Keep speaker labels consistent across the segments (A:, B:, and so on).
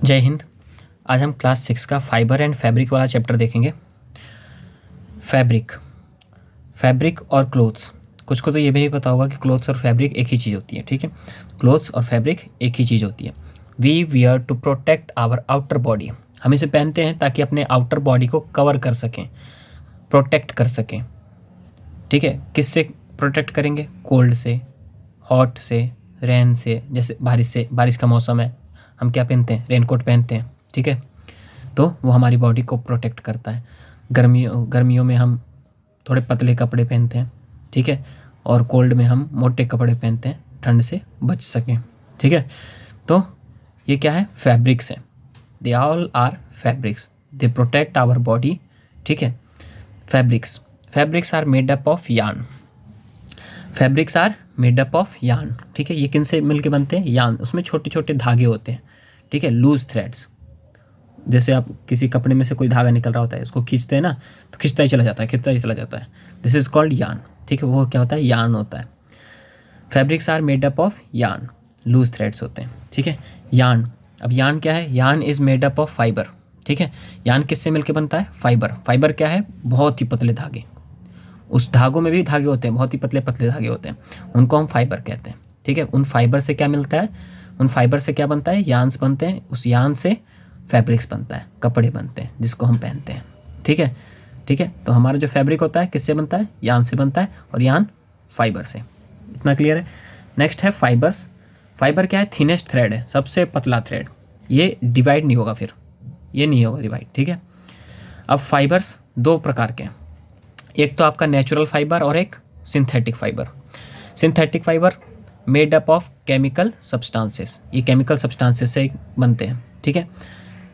A: जय हिंद। आज हम क्लास 6 का फाइबर एंड फैब्रिक वाला चैप्टर देखेंगे। फैब्रिक और क्लोथ्स। कुछ को तो ये भी नहीं पता होगा कि क्लोथ्स और फैब्रिक एक ही चीज़ होती है। ठीक है, क्लोथ्स और फैब्रिक एक ही चीज़ होती है। We wear to protect our outer body. हम इसे पहनते हैं ताकि अपने आउटर बॉडी को कवर कर सकें, प्रोटेक्ट कर सकें। ठीक है, किससे प्रोटेक्ट करेंगे? कोल्ड से, हॉट से, रेन से। जैसे बारिश का मौसम है, हम क्या पहनते हैं? रेनकोट पहनते हैं। ठीक है, तो वो हमारी बॉडी को प्रोटेक्ट करता है। गर्मियों में हम थोड़े पतले कपड़े पहनते हैं। ठीक है, और कोल्ड में हम मोटे कपड़े पहनते हैं, ठंड से बच सकें। ठीक है, तो ये क्या है? फैब्रिक्स हैं। They all are fabrics, they protect our body. ठीक है, fabrics are made up of yarn. Fabrics are made up of yarn. ठीक है, ये किन से मिलके बनते हैं? यार्न। उसमें छोटे छोटे धागे होते हैं। ठीक है, लूज थ्रेड्स। जैसे आप किसी कपड़े में से कोई धागा निकल रहा होता है, उसको खींचते हैं ना, तो खिंचता ही चला जाता है। This is called yarn. ठीक है, वो क्या होता है? यार्न होता है। Fabrics are made up of yarn, loose threads होते हैं। ठीक है, यार्न। अब यार्न क्या है? Yarn is made up of fibre. ठीक है, यार्न किससे मिलके बनता है? फाइबर। फाइबर क्या है? बहुत ही पतले धागे। उस धागों में भी धागे होते हैं, बहुत ही पतले पतले धागे होते हैं, उनको हम फाइबर कहते हैं। ठीक है, उन फाइबर से क्या मिलता है? उन फाइबर से क्या बनता है? यार्न्स बनते हैं। उस यार्न से फैब्रिक्स बनता है, कपड़े बनते हैं जिसको हम पहनते हैं। ठीक है, तो हमारा जो फैब्रिक होता है किससे बनता है? यार्न से बनता है, और यार्न फाइबर से। इतना क्लियर है? नेक्स्ट है फाइबर्स। फाइबर क्या है? थिनेस्ट थ्रेड है, सबसे पतला थ्रेड। ये डिवाइड नहीं होगा, फिर ये नहीं होगा डिवाइड। ठीक है, अब फाइबर्स दो प्रकार के हैं। एक तो आपका नेचुरल फाइबर और एक synthetic fibre. Synthetic fibre made up of chemical substances. ये केमिकल सब्सटेंसेस से बनते हैं। ठीक है,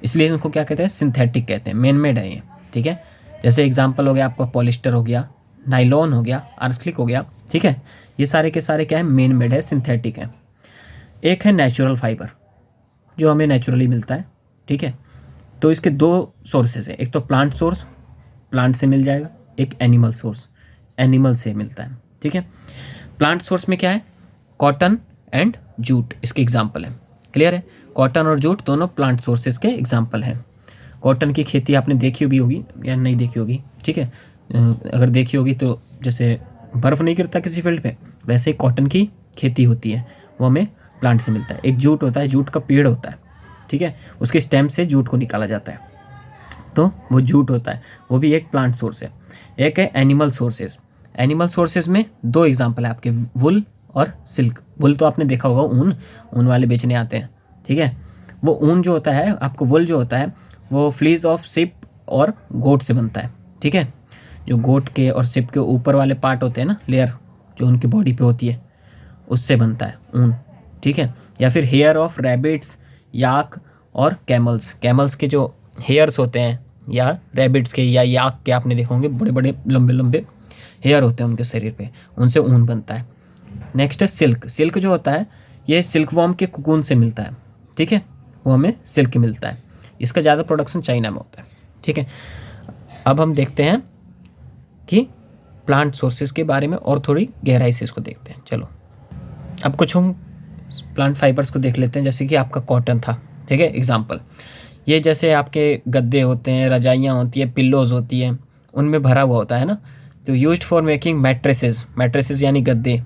A: इसलिए इनको क्या कहते हैं? सिंथेटिक कहते हैं। मैन मेड है ये। ठीक है, जैसे एग्जांपल हो गया आपका पॉलिस्टर हो गया, नाइलॉन हो गया, आर्सेनिक हो गया। ठीक है, ये सारे के सारे क्या है? मैन मेड है, सिंथेटिक है। एक है नेचुरल फाइबर, जो हमें नेचुरली मिलता है। ठीक है, तो इसके दो सोर्सेज है। एक तो प्लांट सोर्स, प्लांट से मिल जाएगा। एक एनिमल सोर्स, एनिमल से मिलता है। ठीक है, प्लांट सोर्स में क्या है? कॉटन एंड जूट इसके एग्जाम्पल है। क्लियर है? कॉटन और जूट दोनों प्लांट सोर्सेज के एग्जाम्पल हैं। कॉटन की खेती आपने देखी भी होगी या नहीं देखी होगी। ठीक है, अगर देखी होगी तो जैसे बर्फ़ नहीं गिरता किसी फील्ड पे, वैसे ही कॉटन की खेती होती है, वो हमें प्लांट से मिलता है। एक जूट होता है, जूट का पेड़ होता है। ठीक है, उसके स्टेम से जूट को निकाला जाता है, तो वो जूट होता है, वो भी एक प्लांट सोर्स है। एक है एनिमल सोर्सेज। एनिमल सोर्सेज में दो एग्जांपल है आपके, वुल और सिल्क। वुल तो आपने देखा होगा, ऊन वाले बेचने आते हैं। ठीक है, वो ऊन जो होता है, आपको वुल जो होता है, वो फ्लीज ऑफ शिप और गोट से बनता है। ठीक है, जो गोट के और शिप के ऊपर वाले पार्ट होते हैं ना, लेयर जो उनकी बॉडी पे होती है, उससे बनता है ऊन। ठीक है, या फिर हेयर ऑफ रैबिट्स, याक और कैमल्स के जो हेयर्स होते हैं, या रैबिट्स के या याक के, आपने देखा होंगे बड़े बड़े लंबे लंबे हेयर होते हैं उनके शरीर पे, उनसे ऊन बनता है। नेक्स्ट है सिल्क। सिल्क जो होता है, ये सिल्क वॉर्म के कुकून से मिलता है। ठीक है, वो हमें सिल्क मिलता है। इसका ज़्यादा प्रोडक्शन चाइना में होता है। ठीक है, अब हम देखते हैं कि प्लांट सोर्सेज के बारे में और थोड़ी गहराई से इसको देखते हैं। चलो, अब कुछ हम प्लांट फाइबर्स को देख लेते हैं। जैसे कि आपका कॉटन था। ठीक है, एग्जाम्पल, ये जैसे आपके गद्दे होते हैं, रजाइयाँ होती है, पिल्लोज होती हैं, उनमें भरा हुआ होता है ना, तो यूज्ड फॉर मेकिंग मैट्रेसेस यानी गद्दे।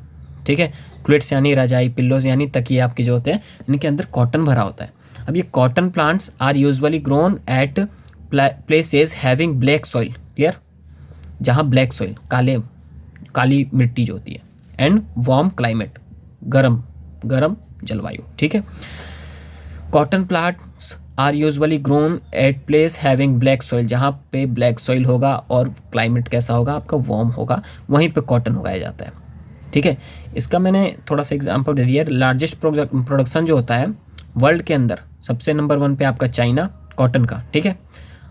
A: ठीक है, क्विट्स यानी रजाई, पिल्लोज यानी तकिए आपके जो होते हैं, इनके अंदर कॉटन भरा होता है। अब ये cotton plants are usually grown at places having black soil. Clear? जहाँ ब्लैक सॉइल, काली मिट्टी जो होती है, एंड वार्म क्लाइमेट, गरम जलवायु। ठीक है, cotton plants are usually grown at place having black soil. जहाँ पे ब्लैक सॉइल होगा और क्लाइमेट कैसा होगा आपका? वार्म होगा, वहीं पे कॉटन उगाया जाता है। ठीक है, इसका मैंने थोड़ा सा एग्जांपल दे दिया। लार्जेस्ट प्रोडक्शन जो होता है वर्ल्ड के अंदर, सबसे नंबर 1 पे आपका चाइना कॉटन का। ठीक है,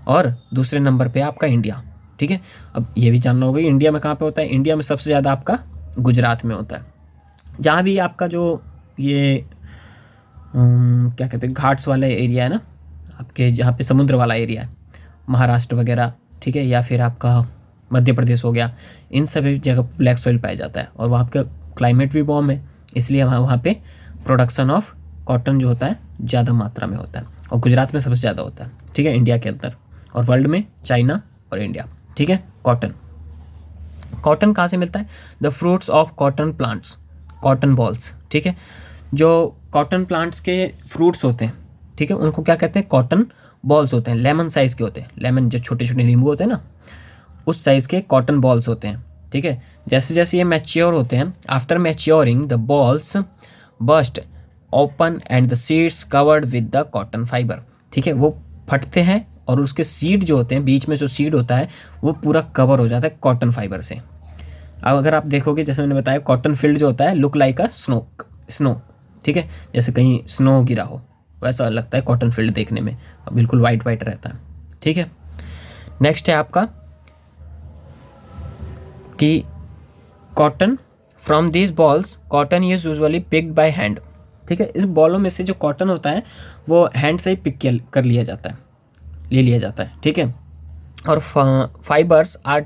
A: और दूसरे नंबर पे आपका इंडिया। ठीक है, अब ये भी जानना होगा इंडिया में कहाँ पे होता है। इंडिया में सबसे ज़्यादा आपका गुजरात में होता है। जहाँ भी आपका जो ये क्या कहते हैं, घाट्स वाला एरिया है ना आपके, जहाँ पे समुद्र वाला एरिया है, महाराष्ट्र वगैरह। ठीक है, या फिर आपका मध्य प्रदेश हो गया, इन सभी जगह ब्लैक सॉइल पाया जाता है, और वहाँ का क्लाइमेट भी वार्म है, इसलिए वहाँ पे प्रोडक्शन ऑफ कॉटन जो होता है ज़्यादा मात्रा में होता है। और गुजरात में सबसे ज़्यादा होता है, ठीक है, इंडिया के अंदर, और वर्ल्ड में चाइना और इंडिया, ठीक है। कॉटन, कॉटन कहाँ से मिलता है? The fruits of cotton plants, cotton balls, ठीक है। जो कॉटन प्लांट्स के फ्रूट्स होते हैं, ठीक है, उनको क्या कहते हैं? कॉटन बॉल्स होते हैं, लेमन साइज़ के होते हैं, लेमन जो छोटे छोटे नींबू होते हैं ना, उस साइज़ के कॉटन बॉल्स होते हैं, ठीक है। जैसे जैसे ये मैच्योर होते हैं, after maturing the bolls burst open and the seeds covered with the cotton fibre, ठीक है, वो फटते हैं और उसके सीड जो होते हैं, बीच में जो सीड होता है वो पूरा कवर हो जाता है कॉटन फाइबर से। अब अगर आप देखोगे, जैसे मैंने बताया, कॉटन फील्ड जो होता है लुक लाइक अ स्नो, ठीक है, जैसे कहीं स्नो गिरा हो वैसा लगता है कॉटन फील्ड देखने में, बिल्कुल वाइट वाइट रहता है, ठीक है। नेक्स्ट है आपका कि cotton from this balls cotton is usually picked by hand, ठीक है। इस बॉलों में से जो कॉटन होता है वो हैंड से ही पिक कर लिया जाता है, ले लिया जाता है, ठीक है। और fibres are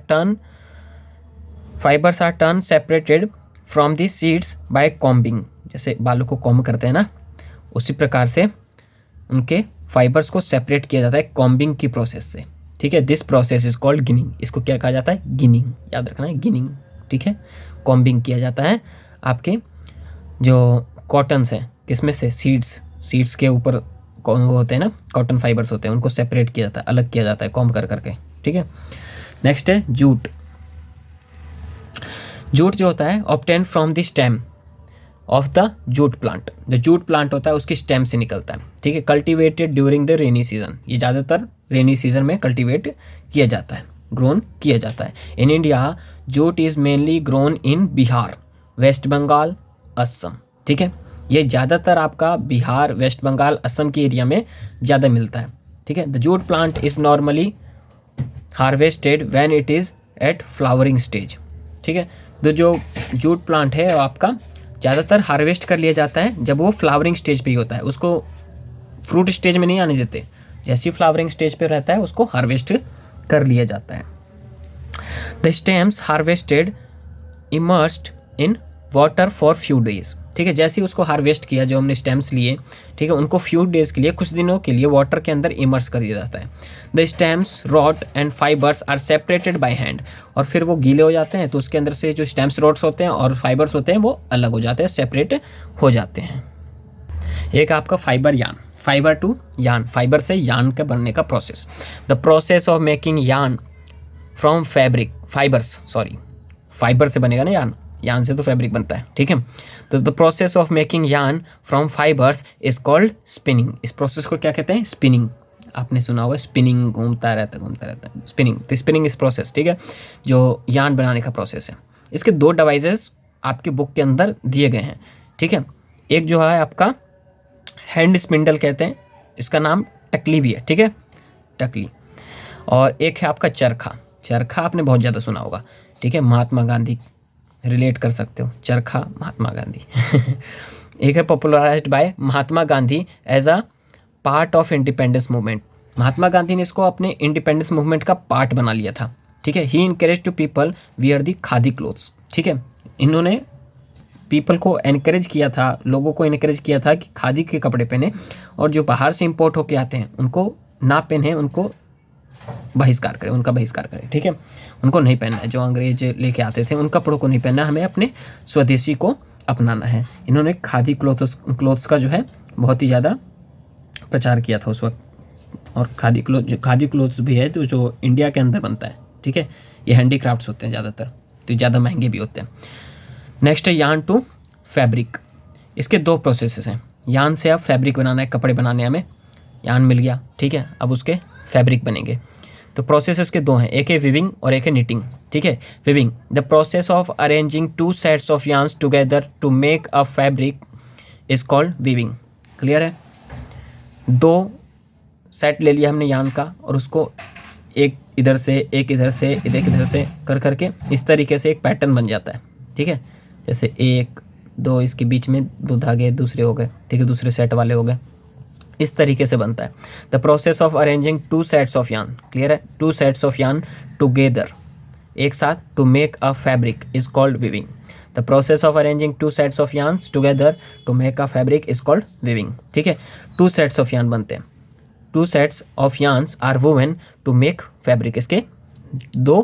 A: turn separated from the seeds by combing, जैसे बालों को कॉम्ब करते हैं ना, उसी प्रकार से उनके फाइबर्स को सेपरेट किया जाता है कॉम्बिंग की प्रोसेस से, ठीक है। This process is called ginning, इसको क्या कहा जाता है? गिनिंग, याद रखना है, गिनिंग, ठीक है। कॉम्बिंग किया जाता है आपके जो कॉटन्स हैं, किसमें से? सीड्स के ऊपर वो होते हैं ना, कॉटन फाइबर्स होते हैं, उनको सेपरेट किया जाता है, अलग किया जाता है कॉम्ब कर करके, ठीक है। नेक्स्ट है जूट। जूट जो होता है obtain from the stem of the jute plant, जो जूट प्लांट होता है उसकी स्टेम से निकलता है, ठीक है। Cultivated during the rainy season, ये ज़्यादातर रेनी सीजन में कल्टिवेट किया जाता है, ग्रोन किया जाता है। In India jute is mainly grown in Bihar, west Bengal, Assam, ठीक है। ये ज़्यादातर आपका बिहार, वेस्ट बंगाल, असम के एरिया में ज़्यादा मिलता है, ठीक है। The jute plant is normally harvested when it is at flowering stage, ठीक है। तो जो जूट प्लांट है वो आपका ज़्यादातर हार्वेस्ट कर लिया जाता है जब वो फ्लावरिंग स्टेज पे ही होता है, उसको फ्रूट स्टेज में नहीं आने देते, जैसे ही फ्लावरिंग स्टेज पे रहता है उसको हार्वेस्ट कर लिया जाता है। The stems harvested immersed in water for few days, ठीक है। जैसे ही उसको हार्वेस्ट किया, जो हमने स्टेम्स लिए, ठीक है, उनको फ्यू डेज के लिए, कुछ दिनों के लिए वाटर के अंदर इमर्स कर दिया जाता है। The stems rot and fibres are separated by hand, और फिर वो गीले हो जाते हैं तो उसके अंदर से जो स्टेम्स रॉट्स होते हैं और फाइबर्स होते हैं वो अलग हो जाते हैं, सेपरेट हो जाते हैं। एक आपका फाइबर यान, फाइबर टू यान, फाइबर से यान का बनने का process. The process of making यान फ्रॉम फाइबर से बनेगा ना यान, यान से तो फैब्रिक बनता है, ठीक है। तो द प्रोसेस ऑफ मेकिंग यान from fibres is called spinning, इस प्रोसेस को क्या कहते हैं? स्पिनिंग। आपने सुना होगा स्पिनिंग, घूमता रहता है स्पिनिंग, तो स्पिनिंग इस प्रोसेस, ठीक है, जो यान बनाने का प्रोसेस है। इसके दो डिवाइसेस आपके बुक के अंदर दिए गए हैं, ठीक है। एक जो है आपका हैंड स्पिंडल कहते हैं, इसका नाम टकली भी है, ठीक है, टकली। और एक है आपका चरखा, चरखा आपने बहुत ज़्यादा सुना होगा, ठीक है, महात्मा गांधी रिलेट कर सकते हो, चरखा महात्मा गांधी एक है popularised by Mahatma Gandhi as a part of independence movement, Mahatma Gandhi ने इसको अपने इंडिपेंडेंस मूवमेंट का पार्ट बना लिया था, ठीक है। He encourage to people wear the khadi clothes, ठीक है, इन्होंने पीपल को एनकरेज किया था, लोगों को इनकरेज किया था कि खादी के कपड़े पहने, और जो बाहर से इंपोर्ट होके आते हैं उनको ना पहने, उनको बहिष्कार करें, उनका बहिष्कार करें, ठीक है, उनको नहीं पहनना है। जो अंग्रेज लेके आते थे उन कपड़ों को नहीं पहनना, हमें अपने स्वदेशी को अपनाना है। इन्होंने खादी क्लोथ्स का जो है बहुत ही ज़्यादा प्रचार किया था उस वक्त, और खादी क्लोथ्स भी है तो जो इंडिया के अंदर बनता है, ठीक है, ये हैंडीक्राफ्ट्स होते हैं ज़्यादातर, तो ज़्यादा महंगे भी होते हैं। नेक्स्ट है यार्न टू फैब्रिक, इसके दो प्रोसेसेस हैं। यार्न से अब फैब्रिक बनाना है, कपड़े बनाने हमें यार्न मिल गया, ठीक है, अब उसके फैब्रिक बनेंगे। तो प्रोसेसेस के दो हैं, एक है विविंग और एक है निटिंग, ठीक है। Weaving, the process of arranging two sets of yarns together to make a fabric is called weaving. Clear है? दो सेट ले लिया हमने यार्न का और उसको एक इधर से एक इधर से कर करके इस तरीके से एक पैटर्न बन जाता है, ठीक है। जैसे एक दो, इसके बीच में दो धागे दूसरे हो गए, ठीक है, दूसरे सेट वाले हो गए, इस तरीके से बनता है। The process of arranging two sets of yarn, clear है, two sets of yarn together, एक साथ, to make a fabric is called weaving. The process of arranging two sets of yarns together to make a fabric is called weaving, ठीक है। Two sets of yarn बनते हैं, 2 sets of yarns are woven to make fabric. इसके 2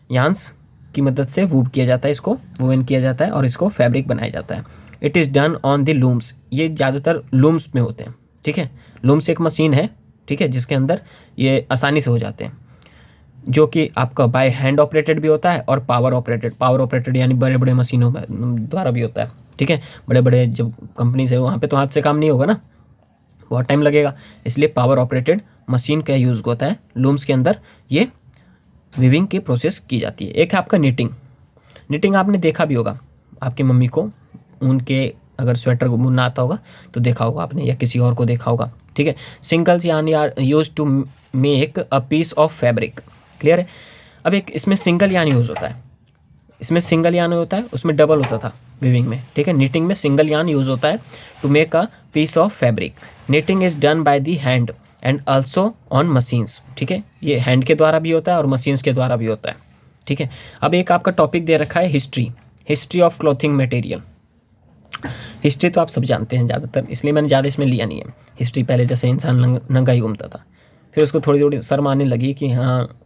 A: yarns की मदद से वूव किया जाता है, इसको वोवन किया जाता है और इसको फैब्रिक बनाया जाता है। It is done on the looms. ये ज़्यादातर लूम्स में होते हैं, ठीक है। लूम्स एक मशीन है, ठीक है, जिसके अंदर ये आसानी से हो जाते हैं, जो कि आपका बाय हैंड ऑपरेटेड भी होता है और पावर ऑपरेटेड यानी बड़े बड़े मशीनों द्वारा भी होता है, ठीक है। बड़े बड़े जब कंपनीज है वहाँ पे तो हाथ से काम नहीं होगा ना, बहुत टाइम लगेगा, इसलिए पावर ऑपरेटेड मशीन का यूज़ होता है। लूम्स के अंदर ये वीविंग की प्रोसेस की जाती है। एक है आपका निटिंग आपने देखा भी होगा, आपकी मम्मी को उनके अगर स्वेटर बुनना आता होगा तो देखा होगा आपने, या किसी और को देखा होगा, ठीक है। सिंगल्स यानी are use to make a piece of fabric. Clear है। अब एक इसमें सिंगल यान यूज़ होता है, इसमें सिंगल यान होता है, उसमें डबल होता था वीविंग में, ठीक है। निटिंग में सिंगल यान यूज़ होता है to make a piece of fabric. Knitting is done by the hand and also on machines, ठीक है। ये हैंड के द्वारा भी होता है और मशीन्स के द्वारा भी होता है, ठीक है। अब एक आपका टॉपिक दे रखा है history of clothing material. History तो आप सब जानते हैं ज़्यादातर, इसलिए मैंने ज़्यादा इसमें लिया नहीं है। हिस्ट्री पहले जैसे इंसान नंगा ही घूमता था, फिर उसको थोड़ी थोड़ी शर्म आने लगी कि हाँ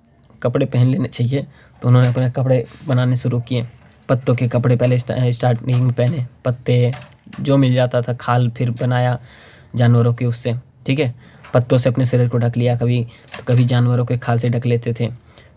A: कपड़े पहन लेने चाहिए, तो उन्होंने अपने कपड़े बनाने शुरू किए। पत्तों के कपड़े पहले स्टार्टिंग में पहने, पत्ते जो मिल जाता था, खाल फिर बनाया जानवरों के उससे, ठीक है। पत्तों से अपने शरीर को ढक लिया, कभी तो कभी जानवरों के खाल से ढक लेते थे।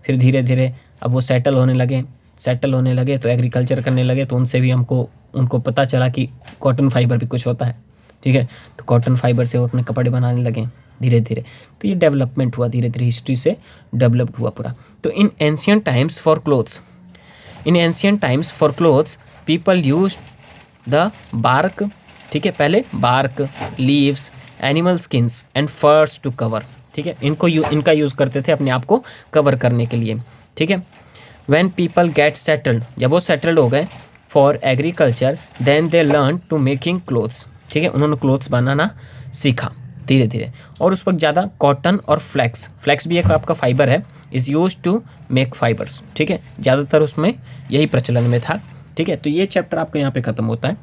A: फिर धीरे धीरे अब वो सेटल होने लगे तो एग्रीकल्चर करने लगे, तो उनसे भी उनको पता चला कि कॉटन फाइबर भी कुछ होता है, ठीक है। तो कॉटन फाइबर से वो अपने कपड़े बनाने लगे धीरे धीरे। तो ये डेवलपमेंट हुआ धीरे धीरे, हिस्ट्री से डेवलप्ड हुआ पूरा। तो in ancient times for clothes people use the bark, ठीक है, पहले bark, leaves, animal skins and furs to cover, ठीक है। इनका यूज़ करते थे अपने आप को कवर करने के लिए, ठीक है। व्हेन पीपल गेट सेटल्ड, जब वो सेटल्ड हो गए for agriculture, then they learn to making clothes, ठीक है। उन्होंने क्लोथ्स बनाना सीखा धीरे धीरे। और उस वक्त ज़्यादा कॉटन और फ्लैक्स भी एक आपका फाइबर है, is use to make fibres, ठीक है। ज़्यादातर उसमें यही प्रचलन में था, ठीक है। तो ये चैप्टर आपका यहाँ पे ख़त्म होता है।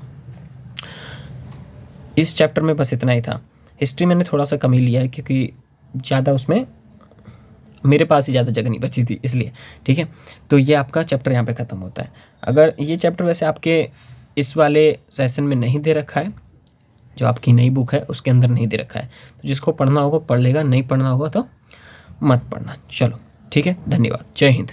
A: इस चैप्टर में बस इतना ही था। हिस्ट्री मैंने थोड़ा सा कम ही लिया है क्योंकि ज़्यादा उसमें मेरे पास ही ज़्यादा जगह नहीं बची थी, इसलिए, ठीक है। तो ये आपका चैप्टर यहाँ पे ख़त्म होता है। अगर ये चैप्टर वैसे आपके इस वाले सेशन में नहीं दे रखा है, जो आपकी नई बुक है उसके अंदर नहीं दे रखा है, तो जिसको पढ़ना होगा पढ़ लेगा, नहीं पढ़ना होगा तो मत पढ़ना। चलो ठीक है, धन्यवाद, जय हिंद।